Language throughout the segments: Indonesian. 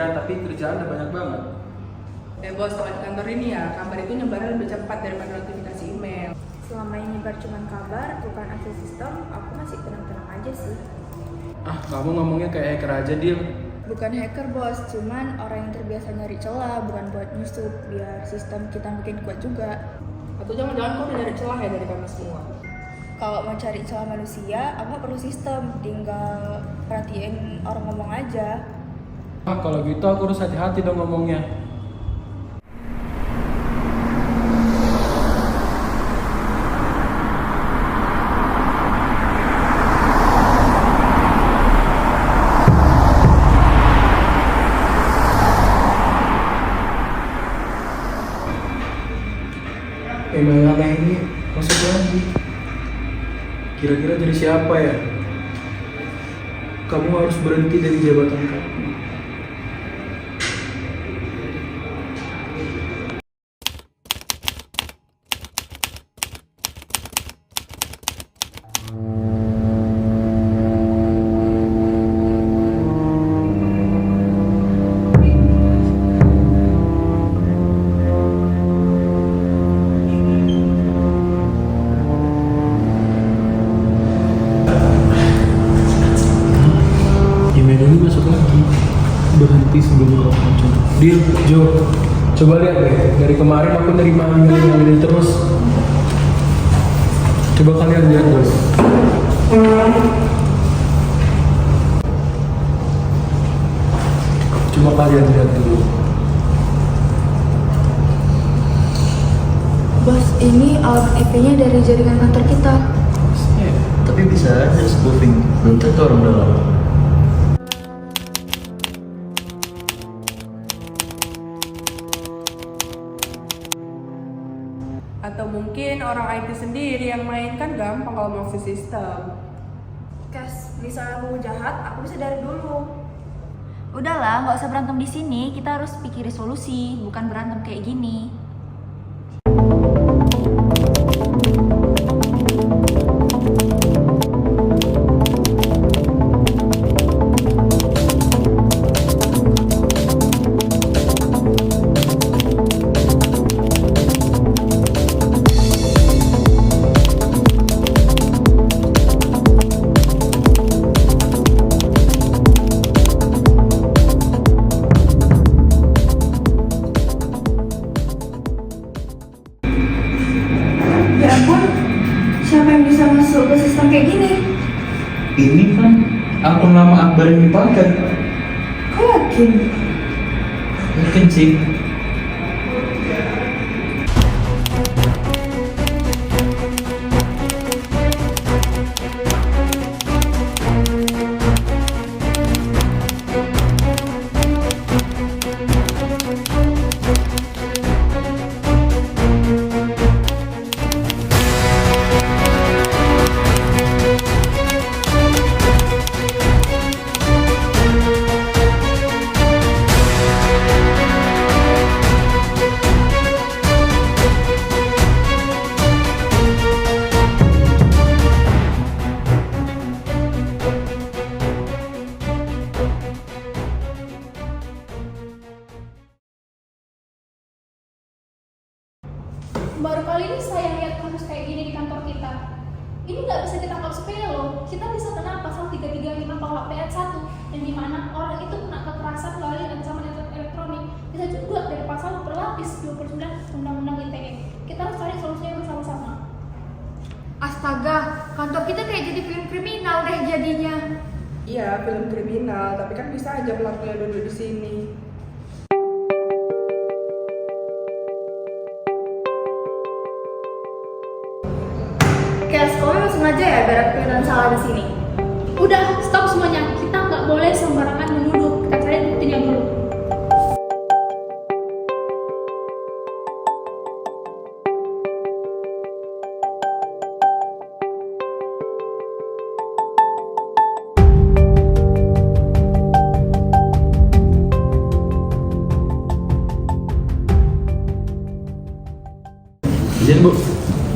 aja, tapi kerjaan udah banyak banget. Bos, kalau di kantor ini ya, kabar itu nyebarnya lebih cepat daripada notifikasi email. Selama ini nyebar cuma kabar, bukan akses sistem, aku masih tenang-tenang aja sih. Ah, kamu ngomongnya kayak hacker aja, Dil. Bukan hacker bos, cuman orang yang terbiasa nyari celah, bukan buat nyusup, biar sistem kita makin kuat juga. Atau jangan-jangan kau nyari celah ya dari kami semua? Kalau mau cari celah manusia, aku nggak perlu sistem, tinggal perhatiin orang ngomong aja. Ah, kalau gitu aku harus hati-hati dong ngomongnya. Email aneh ini masuk lagi. Kira-kira dari siapa ya? Kamu harus berhenti dari jabatan kamu. Email ini masuk lagi. Berhenti sebelum kau muncul. Deal, Jo. Coba lihat deh. Dari kemarin aku nerima email ini terus. Coba kalian lihat dulu. Coba kalian lihat dulu. Bos, ini alamat IP-nya dari jaringan kantor kita. Tapi bisa aja spoofing, belum tentu orang dalam. Atau mungkin orang IT sendiri yang main, kan gampang kalau mau akses sistem. Kes, misalnya mau jahat, aku bisa dari dulu. Udahlah, nggak usah berantem di sini. Kita harus pikirin solusi, bukan berantem kayak gini. Ya ampun, siapa yang bisa masuk ke sistem kayak gini? Ini kan akun lama Akbar yang dipakai. Kau yakin? Mungkin sih. Baru kali ini saya lihat kasus kayak gini di kantor kita. Ini nggak bisa kita anggap sepele loh. Kita bisa kena pasal 335 KUHP ayat 1, yang dimana orang itu kena kekerasan melalui ancaman elektronik. Bisa juga dari pasal berlapis 29 Undang-Undang ITE. Kita harus cari solusinya bersama-sama. Astaga, kantor kita kayak jadi film kriminal deh jadinya. Iya, film kriminal, tapi kan bisa aja pelakunya duduk di sini. Kes, kau memang sengaja ya biar aku kelihatan salah di sini. Udah, stop semuanya. Kita nggak boleh sembarangan menuduh. Kita cari buktinya dulu. Izin Bu,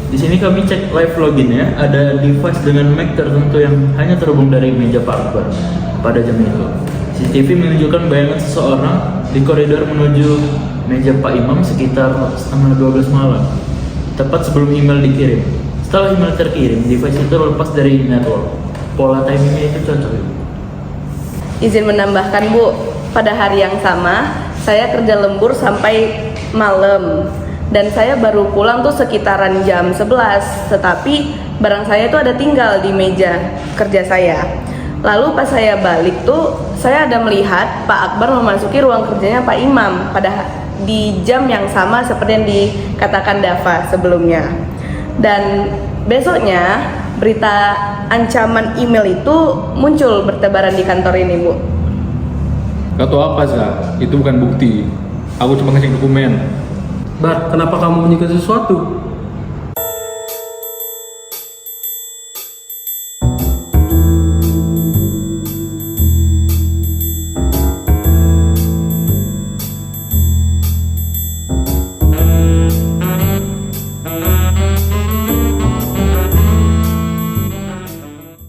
di sini kami cek live login ya. Ada device dengan MAC tertentu yang hanya terhubung dari meja Pak Akbar pada jam itu. CCTV menunjukkan bayangan seseorang di koridor menuju meja Pak Imam sekitar setengah 12 malam, tepat sebelum email dikirim. Setelah email terkirim, device itu lepas dari network. Pola timingnya itu cocok. Izin menambahkan Bu, pada hari yang sama saya kerja lembur sampai malam dan saya baru pulang tuh sekitaran jam 11, tetapi barang saya tuh ada tinggal di meja kerja saya. Lalu pas saya balik tuh saya ada melihat Pak Akbar memasuki ruang kerjanya Pak Imam di jam yang sama seperti yang dikatakan Dava sebelumnya. Dan besoknya berita ancaman email itu muncul bertebaran di kantor ini, Bu. Gak tau apa, Zah. Itu bukan bukti. Aku cuma ngasih dokumen. Bar, kenapa kamu menyukai sesuatu?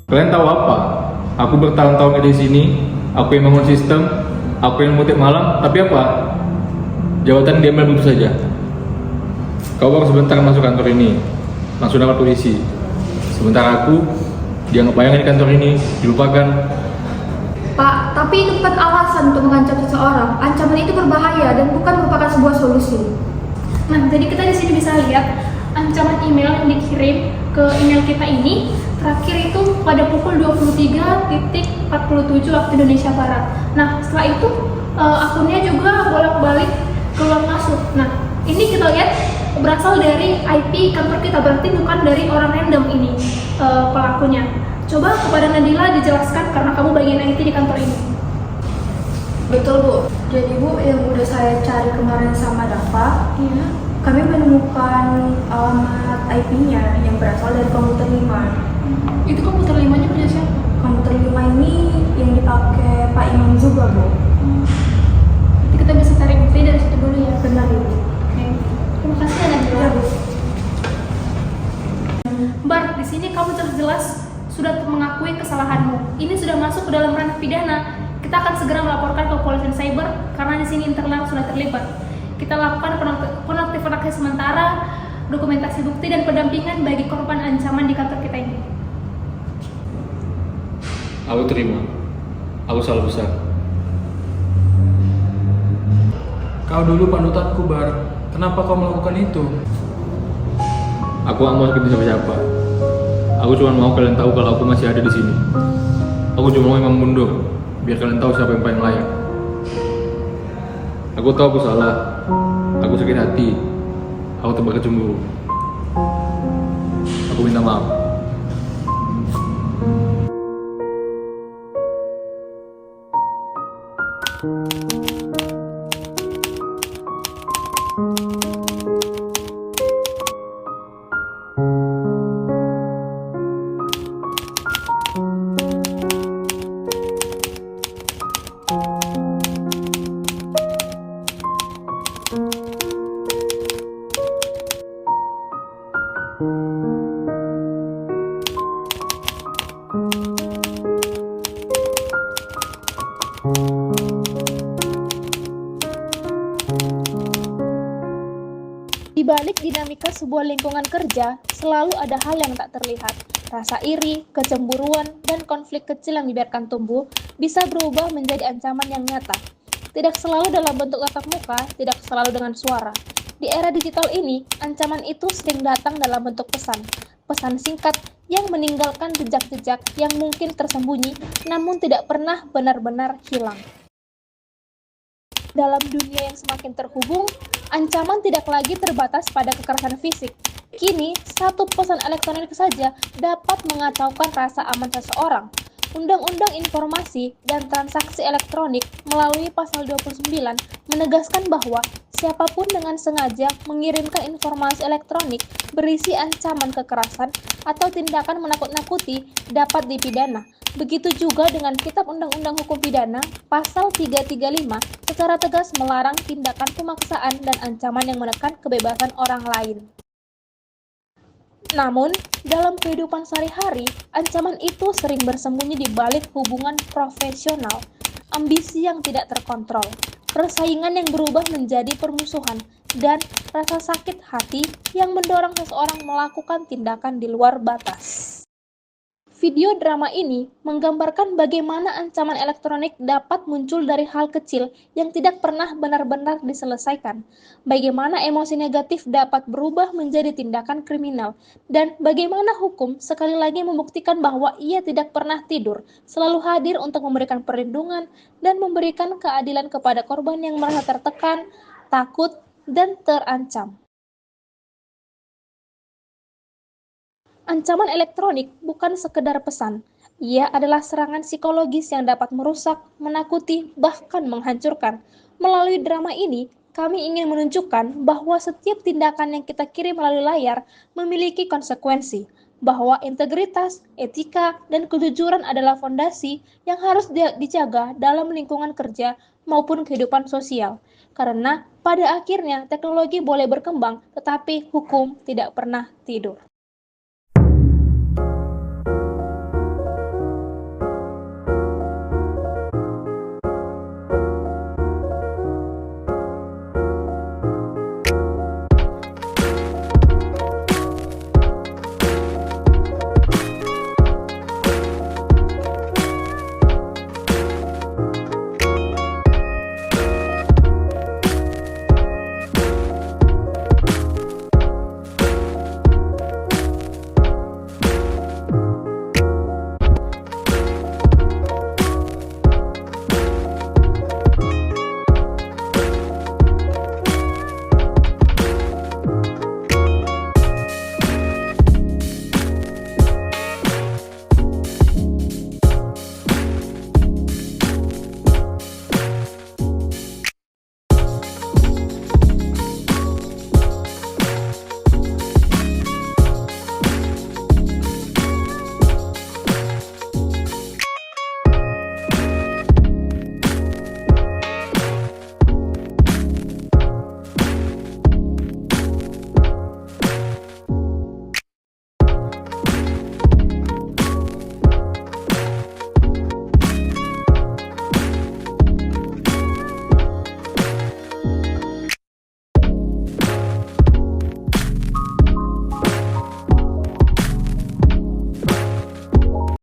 Kalian tahu apa? Aku bertahun-tahun di sini. Aku yang bangun sistem. Aku yang mutip malam. Tapi apa? Jabatan diambil begitu saja. Kau baru sebentar masuk kantor ini, langsung dapat polisi. Sementara aku dianggap bayangan di kantor ini, dilupakan. Pak, tapi itu bukan alasan untuk mengancam seseorang. Ancaman itu berbahaya dan bukan merupakan sebuah solusi. Nah, jadi kita di sini bisa lihat ancaman email yang dikirim ke email kita ini terakhir itu pada pukul 23.47 waktu Indonesia Barat. Nah, setelah itu akunnya juga bolak-balik keluar masuk. Nah, ini kita lihat berasal dari IP kantor kita, berarti bukan dari orang random ini pelakunya. Coba kepada Nadila dijelaskan karena kamu bagian IT di kantor ini. Betul Bu, jadi Bu yang udah saya cari kemarin sama Dava, kami menemukan alamat IP-nya yang berasal dari komputer 5. Itu komputer 5-nya punya siapa? Komputer 5 ini yang dipakai Pak Imam juga Bu. Nanti kita bisa tarik bukti dari situ dulu ya. Benar Ibu. Oke. Terima kasih ya Nadila. Ya Bu. Bar, di sini kamu jelas sudah mengakui kesalahanmu. Ini sudah masuk ke dalam ranah pidana. Kita akan segera melaporkan ke kepolisian cyber karena di sini internal sudah terlibat. Kita lakukan penonaktifan akses sementara, dokumentasi bukti dan pendampingan bagi korban ancaman di kantor kita ini. Aku terima. Aku salah besar. Kau dulu panutanku, Bar. Kenapa kau melakukan itu? Aku gak mau sakitin siapa-siapa. Aku cuma mau kalian tahu kalau aku masih ada di sini. Aku cuma mau Imam mundur, biar kalian tahu siapa yang paling layak. Aku tahu aku salah. Aku sakit hati. Aku terbakar cemburu. Aku minta maaf. Di balik dinamika sebuah lingkungan kerja, selalu ada hal yang tak terlihat. Rasa iri, kecemburuan, dan konflik kecil yang dibiarkan tumbuh bisa berubah menjadi ancaman yang nyata. Tidak selalu dalam bentuk tatap muka, tidak selalu dengan suara. Di era digital ini, ancaman itu sering datang dalam bentuk pesan. Pesan singkat yang meninggalkan jejak-jejak yang mungkin tersembunyi, namun tidak pernah benar-benar hilang. Dalam dunia yang semakin terhubung, ancaman tidak lagi terbatas pada kekerasan fisik. Kini, satu pesan elektronik saja dapat mengacaukan rasa aman seseorang. Undang-Undang Informasi dan Transaksi Elektronik melalui pasal 29 menegaskan bahwa siapapun dengan sengaja mengirimkan informasi elektronik berisi ancaman kekerasan atau tindakan menakut-nakuti dapat dipidana. Begitu juga dengan Kitab Undang-Undang Hukum Pidana pasal 335 secara tegas melarang tindakan pemaksaan dan ancaman yang menekan kebebasan orang lain. Namun, dalam kehidupan sehari-hari, ancaman itu sering bersembunyi di balik hubungan profesional. ambisi yang tidak terkontrol, persaingan yang berubah menjadi permusuhan, dan rasa sakit hati yang mendorong seseorang melakukan tindakan di luar batas. Video drama ini menggambarkan bagaimana ancaman elektronik dapat muncul dari hal kecil yang tidak pernah benar-benar diselesaikan, bagaimana emosi negatif dapat berubah menjadi tindakan kriminal, dan bagaimana hukum sekali lagi membuktikan bahwa ia tidak pernah tidur, selalu hadir untuk memberikan perlindungan dan memberikan keadilan kepada korban yang merasa tertekan, takut, dan terancam. Ancaman elektronik bukan sekedar pesan. Ia adalah serangan psikologis yang dapat merusak, menakuti, bahkan menghancurkan. Melalui drama ini, kami ingin menunjukkan bahwa setiap tindakan yang kita kirim melalui layar memiliki konsekuensi, bahwa integritas, etika, dan kejujuran adalah fondasi yang harus dijaga dalam lingkungan kerja maupun kehidupan sosial. Karena pada akhirnya teknologi boleh berkembang, tetapi hukum tidak pernah tidur.